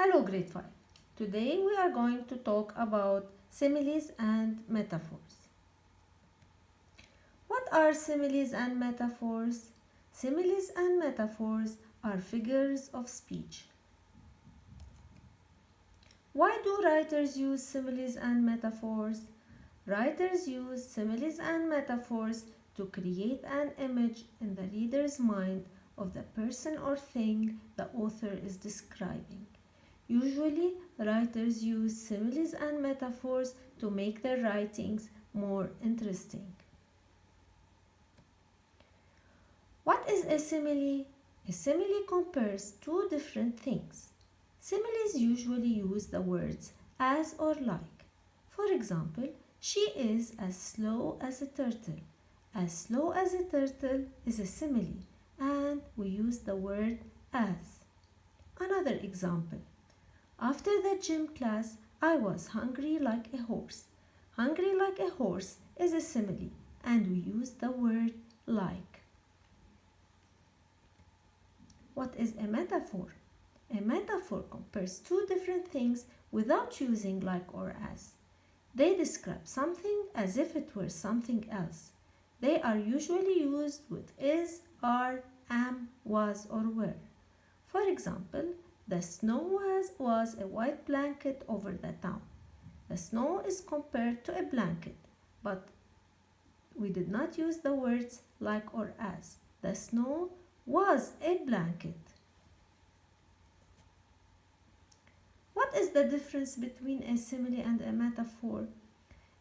Hello grade 5. Today we are going to talk about similes and metaphors. What are similes and metaphors? Similes and metaphors are figures of speech. Why do writers use similes and metaphors? Writers use similes and metaphors to create an image in the reader's mind of the person or thing the author is describing. Usually, writers use similes and metaphors to make their writings more interesting. What is a simile? A simile compares two different things. Similes usually use the words as or like. For example, she is as slow as a turtle. As slow as a turtle is a simile, and we use the word as. Another example. After the gym class, I was hungry like a horse. Hungry like a horse is a simile, and we use the word like. What is a metaphor? A metaphor compares two different things without using like or as. They describe something as if it were something else. They are usually used with is, are, am, was, or were. For example, the snow was a white blanket over the town. The snow is compared to a blanket, but we did not use the words like or as. The snow was a blanket. What is the difference between a simile and a metaphor?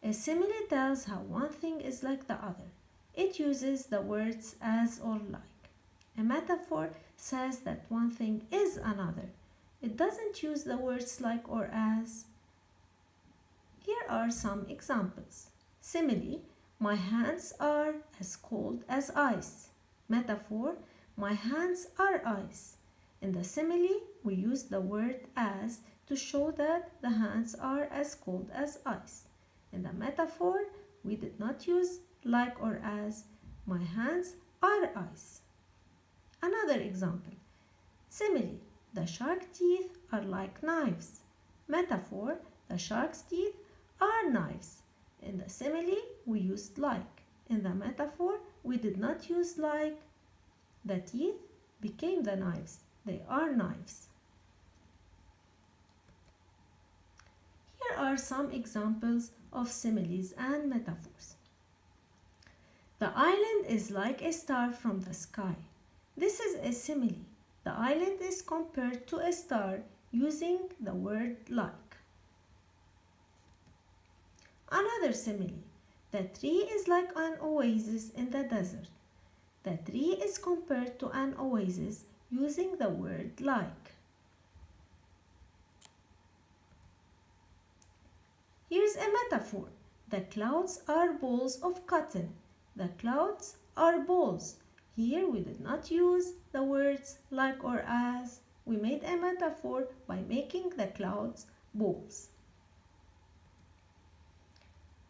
A simile tells how one thing is like the other. It uses the words as or like. A metaphor says that one thing is another. It doesn't use the words like or as. Here are some examples. Simile, my hands are as cold as ice. Metaphor, my hands are ice. In the simile, we use the word as to show that the hands are as cold as ice. In the metaphor, we did not use like or as. My hands are ice. Another example. Simile, the shark teeth are like knives. Metaphor, the shark's teeth are knives. In the simile, we used like. In the metaphor, we did not use like. The teeth became the knives. They are knives. Here are some examples of similes and metaphors. The island is like a star from the sky. This is a simile. The island is compared to a star using the word like. Another simile. The tree is like an oasis in the desert. The tree is compared to an oasis using the word like. Here's a metaphor. The clouds are balls of cotton. The clouds are balls. Here we did not use the words like or as. We made a metaphor by making the clouds balls.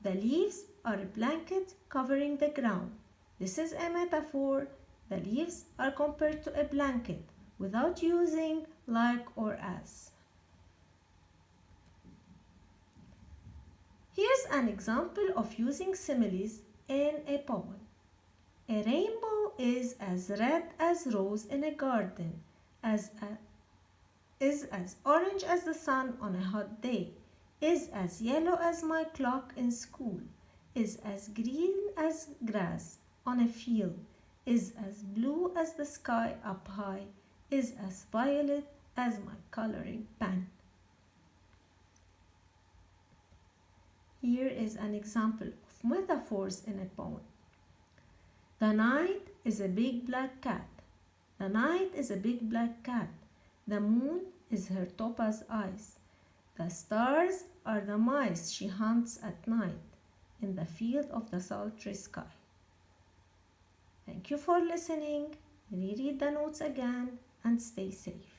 The leaves are a blanket covering the ground. This is a metaphor. The leaves are compared to a blanket without using like or as. Here's an example of using similes in a poem. A rainbow is as red as rose in a garden, is as orange as the sun on a hot day, is as yellow as my clock in school, is as green as grass on a field, is as blue as the sky up high, is as violet as my coloring pen. Here is an example of metaphors in a poem. The night is a big black cat. The night is a big black cat. The moon is her topaz eyes. The stars are the mice she hunts at night in the field of the sultry sky. Thank you for listening. Reread the notes again and stay safe.